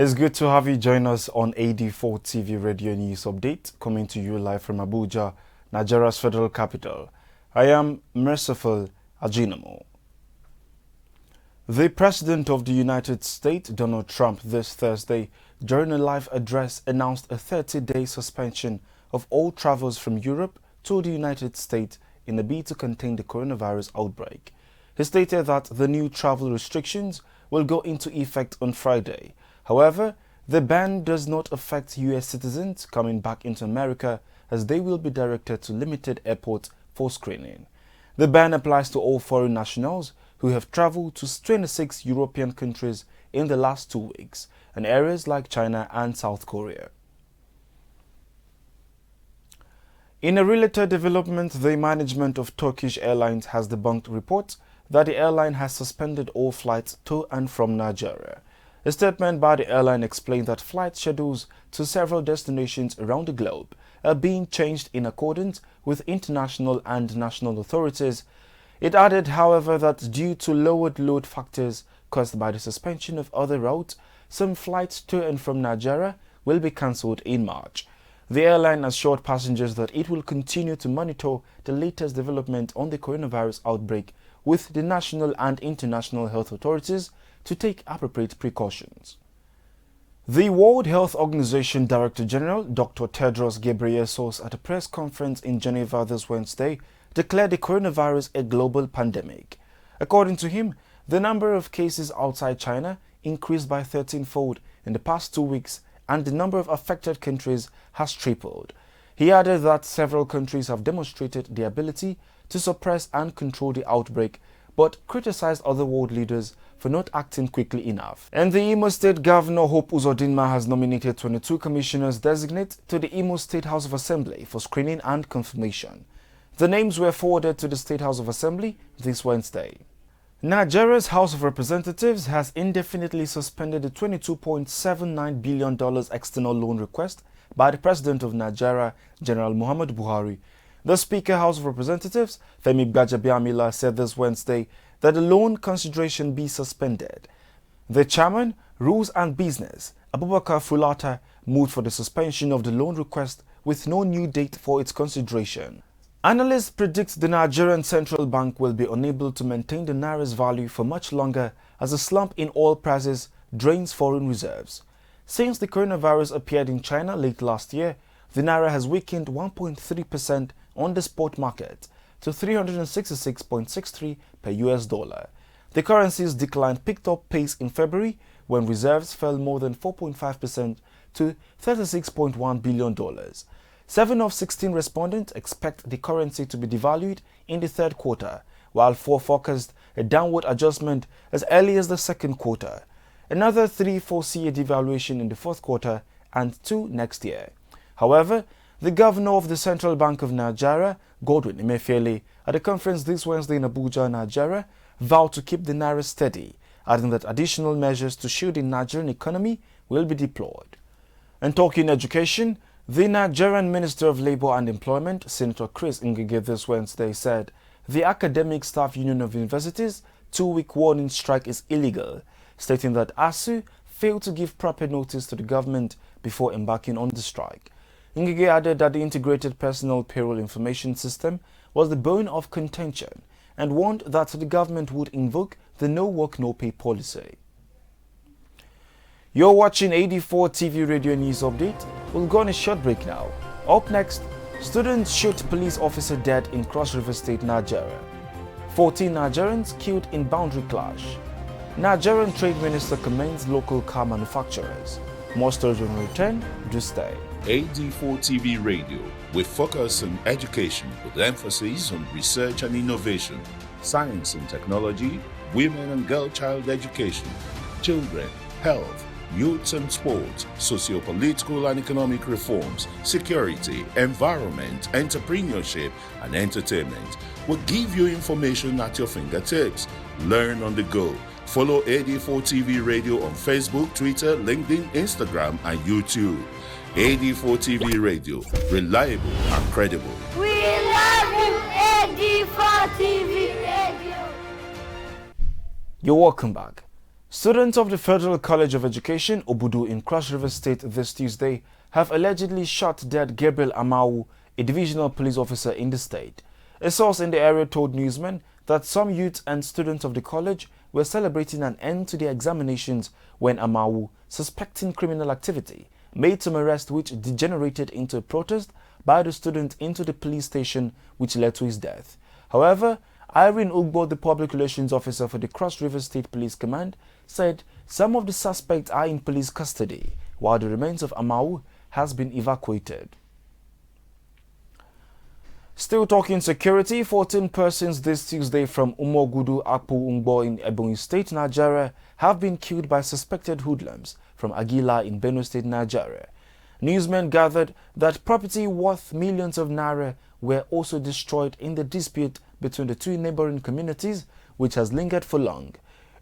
It's good to have you join us on AD4TV Radio News Update, coming to you live from Abuja, Nigeria's federal capital. I am Merciful Ajinomo. The President of the United States, Donald Trump, this Thursday, during a live address, announced a 30-day suspension of all travels from Europe to the United States in a bid to contain the coronavirus outbreak. He stated that the new travel restrictions will go into effect on Friday. However, the ban does not affect U.S. citizens coming back into America, as they will be directed to limited airports for screening. The ban applies to all foreign nationals who have traveled to 26 European countries in the last 2 weeks, and areas like China and South Korea. In a related development, the management of Turkish Airlines has debunked reports that the airline has suspended all flights to and from Nigeria. A statement by the airline explained that flight schedules to several destinations around the globe are being changed in accordance with international and national authorities. It added, however, that due to lowered load factors caused by the suspension of other routes, some flights to and from Nigeria will be cancelled in March. The airline assured passengers that it will continue to monitor the latest development on the coronavirus outbreak with the national and international health authorities to take appropriate precautions. The World Health Organization Director General, Dr. Tedros Ghebreyesus, at a press conference in Geneva this Wednesday, declared the coronavirus a global pandemic. According to him, the number of cases outside China increased by 13-fold in the past 2 weeks, and the number of affected countries has tripled. He added that several countries have demonstrated the ability to suppress and control the outbreak, but criticized other world leaders for not acting quickly enough. And the Imo State Governor Hope Uzodinma has nominated 22 commissioners designate to the Imo State House of Assembly for screening and confirmation. The names were forwarded to the State House of Assembly this Wednesday. Nigeria's House of Representatives has indefinitely suspended the $22.79 billion external loan request by the President of Nigeria, General Muhammadu Buhari. The Speaker, House of Representatives, Femi Gbajabiamila, said this Wednesday that the loan consideration be suspended. The Chairman, Rules and Business, Abubakar Fulata, moved for the suspension of the loan request with no new date for its consideration. Analysts predict the Nigerian Central Bank will be unable to maintain the Naira's value for much longer as a slump in oil prices drains foreign reserves. Since the coronavirus appeared in China late last year, the Naira has weakened 1.3% on the spot market to 366.63 per US dollar. The currency's decline picked up pace in February when reserves fell more than 4.5% to $36.1 billion. 7 of 16 respondents expect the currency to be devalued in the third quarter, while 4 forecast a downward adjustment as early as the second quarter. Another 3 foresee a devaluation in the fourth quarter and 2 next year. However, the governor of the Central Bank of Nigeria, Godwin Emefiele, at a conference this Wednesday in Abuja, Nigeria, vowed to keep the Naira steady, adding that additional measures to shield the Nigerian economy will be deployed. And talking education, the Nigerian Minister of Labour and Employment, Senator Chris Ngige, this Wednesday said the Academic Staff Union of Universities' 2-week warning strike is illegal, stating that ASU failed to give proper notice to the government before embarking on the strike. Ngige added that the Integrated Personal Payroll Information System was the bone of contention and warned that the government would invoke the no work no pay policy. You're watching AD4TV Radio News Update. We'll go on a short break now. Up next, students shoot police officer dead in Cross River State, Nigeria. 14 Nigerians killed in boundary clash. Nigerian Trade Minister commends local car manufacturers. More stories when we return. Do stay. AD4TV Radio, we focus on education with emphasis on research and innovation, science and technology, women and girl-child education, children, health, youth and sports, socio-political and economic reforms, security, environment, entrepreneurship, and entertainment. We'll give you information at your fingertips. Learn on the go. Follow AD4TV Radio on Facebook, Twitter, LinkedIn, Instagram, and YouTube. AD4TV Radio, reliable and credible. We love you, AD4TV Radio. You're welcome back. Students of the Federal College of Education, Obudu, in Cross River State this Tuesday have allegedly shot dead Gabriel Amau, a divisional police officer in the state. A source in the area told newsmen that some youths and students of the college were celebrating an end to their examinations when Amau, suspecting criminal activity, made some arrest which degenerated into a protest by the student into the police station, which led to his death. However, Irene Ugbo, the public relations officer for the Cross River State Police Command, said some of the suspects are in police custody, while the remains of Amau has been evacuated. Still talking security, 14 persons this Tuesday from Umogudu Akpu Ungbo in Ebonyi State, Nigeria, have been killed by suspected hoodlums from Agila in Benue State, Nigeria. Newsmen gathered that property worth millions of naira were also destroyed in the dispute between the two neighboring communities, which has lingered for long.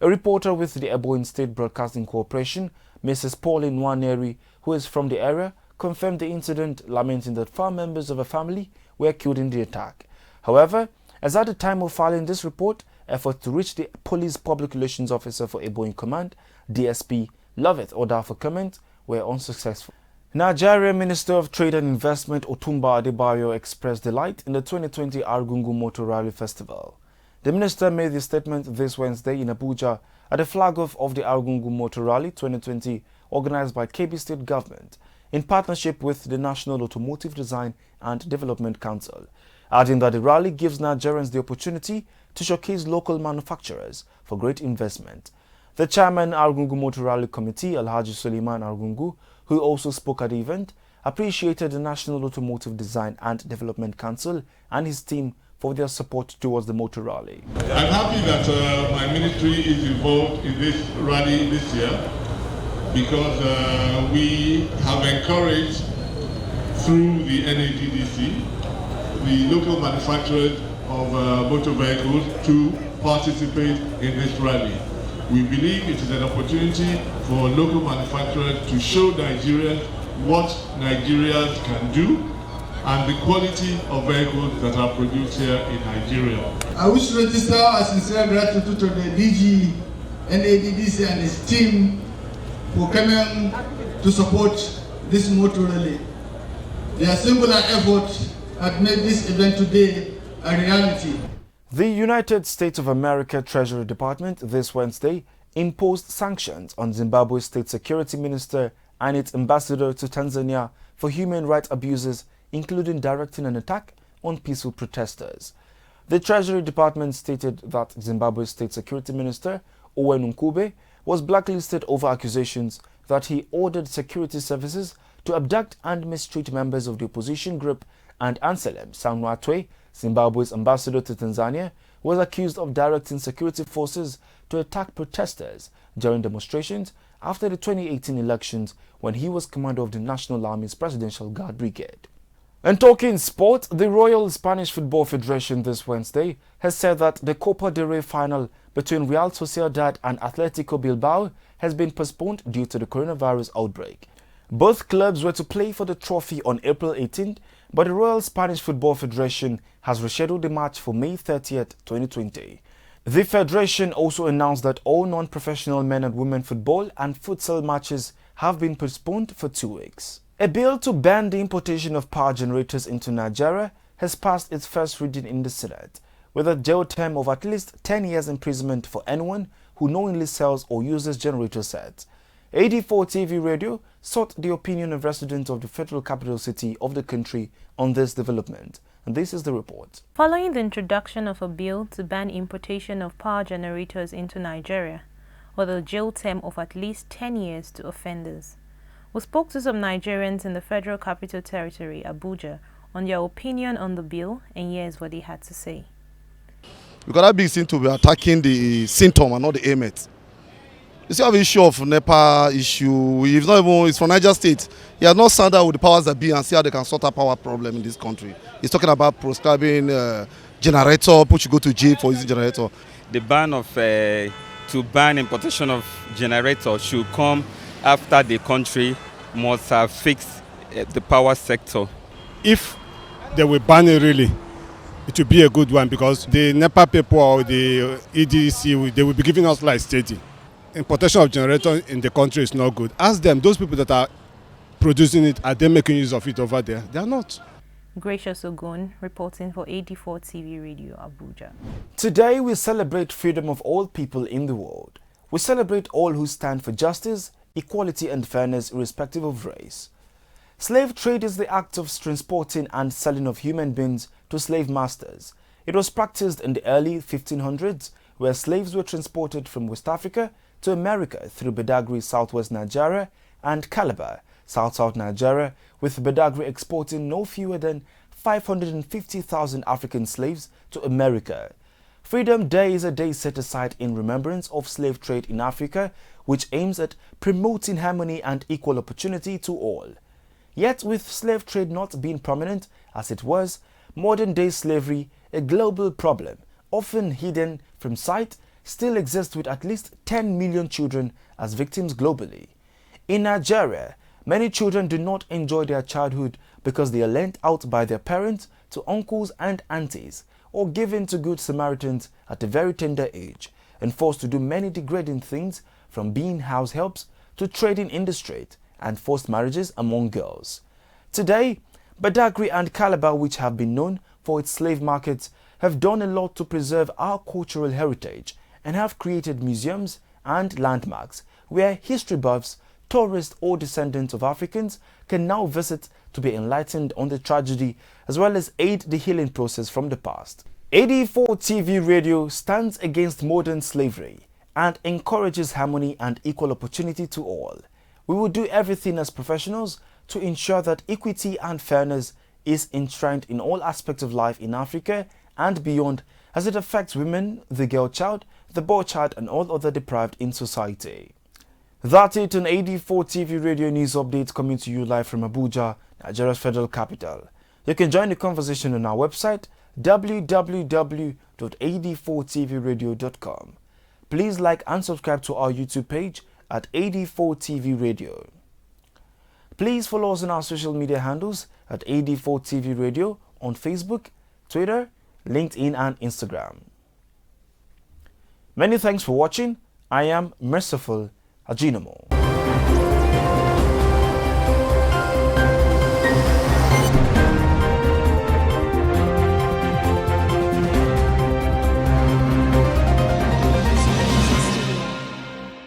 A reporter with the Ebonyi State Broadcasting Corporation, Mrs. Pauline Nwaneri, who is from the area, confirmed the incident, lamenting that 4 members of a family were killed in the attack. However, as at the time of filing this report, efforts to reach the police public relations officer for Ebonyi Command, DSP Loveth Oda, for comment were unsuccessful. Nigerian Minister of Trade and Investment Otumba Adebayo expressed delight in the 2020 Argungu Motor Rally Festival. The minister made the statement this Wednesday in Abuja at the flag-off of the Argungu Motor Rally 2020 organized by KB State Government in partnership with the National Automotive Design and Development Council, adding that the rally gives Nigerians the opportunity to showcase local manufacturers for great investment. The chairman Argungu Motor Rally Committee, Alhaji Suleiman Argungu, who also spoke at the event, appreciated the National Automotive Design and Development Council and his team for their support towards the motor rally. I'm happy that my ministry is involved in this rally this year because we have encouraged through the NADDC the local manufacturers of motor vehicles to participate in this rally. We believe it is an opportunity for local manufacturers to show Nigerians what Nigerians can do and the quality of vehicles that are produced here in Nigeria. I wish to register a sincere gratitude to the DG, NADDC and his team for coming to support this motor rally. Their singular effort has made this event today a reality. The United States of America Treasury Department this Wednesday imposed sanctions on Zimbabwe's State Security Minister and its ambassador to Tanzania for human rights abuses, including directing an attack on peaceful protesters. The Treasury Department stated that Zimbabwe's State Security Minister, Owen Nkube, was blacklisted over accusations that he ordered security services to abduct and mistreat members of the opposition group, and Anselm Sanwatwe, Zimbabwe's ambassador to Tanzania, was accused of directing security forces to attack protesters during demonstrations after the 2018 elections when he was commander of the National Army's Presidential Guard Brigade. And talking sport, the Royal Spanish Football Federation this Wednesday has said that the Copa del Rey final between Real Sociedad and Atletico Bilbao has been postponed due to the coronavirus outbreak. Both clubs were to play for the trophy on April 18th, but the Royal Spanish Football Federation has rescheduled the match for May 30th, 2020. The federation also announced that all non-professional men and women football and futsal matches have been postponed for 2 weeks. A bill to ban the importation of power generators into Nigeria has passed its first reading in the Senate, with a jail term of at least 10 years imprisonment for anyone who knowingly sells or uses generator sets. AD4TVRADIO sought the opinion of residents of the federal capital city of the country on this development, and this is the report. Following the introduction of a bill to ban importation of power generators into Nigeria, with a jail term of at least 10 years to offenders, we spoke to some Nigerians in the Federal Capital Territory, Abuja, on their opinion on the bill, and here's what they had to say. Because that big seem to be attacking the symptom and not the ailment. You see, have an issue of NEPA issue. It's not even, it's from Niger State. He has not sat down with the powers that be and see how they can sort out power problem in this country. He's talking about prescribing generator, put you go to jail for using generator. The ban of to ban importation of generators should come after the country must have fixed the power sector. If they will ban it really, it will be a good one because the NEPA people or the EDC, they will be giving us light steady. importation of generator in the country is not good. Ask them, those people that are producing it, are they making use of it over there? They are not. Gracious Ogun, reporting for AD4TV Radio, Abuja. Today we celebrate freedom of all people in the world. We celebrate all who stand for justice, equality and fairness irrespective of race. Slave trade is the act of transporting and selling of human beings to slave masters. It was practiced in the early 1500s, where slaves were transported from West Africa to America through Badagry, southwest Nigeria, and Calabar, south Nigeria, with Badagry exporting no fewer than 550,000 African slaves to America. Freedom Day is a day set aside in remembrance of slave trade in Africa, which aims at promoting harmony and equal opportunity to all. Yet, with slave trade not being prominent as it was, modern-day slavery, a global problem, often hidden from sight, still exists with at least 10 million children as victims globally. In Nigeria, many children do not enjoy their childhood because they are lent out by their parents to uncles and aunties, or given to good Samaritans at a very tender age, and forced to do many degrading things, from being house helps to trading in the street and forced marriages among girls. Today, Badagry and Calabar, which have been known for its slave markets, have done a lot to preserve our cultural heritage and have created museums and landmarks where history buffs, tourists or descendants of Africans can now visit to be enlightened on the tragedy as well as aid the healing process from the past. AD4TV Radio stands against modern slavery and encourages harmony and equal opportunity to all. We will do everything as professionals to ensure that equity and fairness is enshrined in all aspects of life in Africa and beyond, as it affects women, the girl child, the boy child and all other deprived in society. That's it on AD4TV Radio News Updates, coming to you live from Abuja, Nigeria's federal capital. You can join the conversation on our website www.ad4tvradio.com. Please like and subscribe to our YouTube page at AD4TV Radio. Please follow us on our social media handles at AD4TV Radio on Facebook, Twitter, LinkedIn and Instagram. Many thanks for watching. I am Merciful Ajinomo.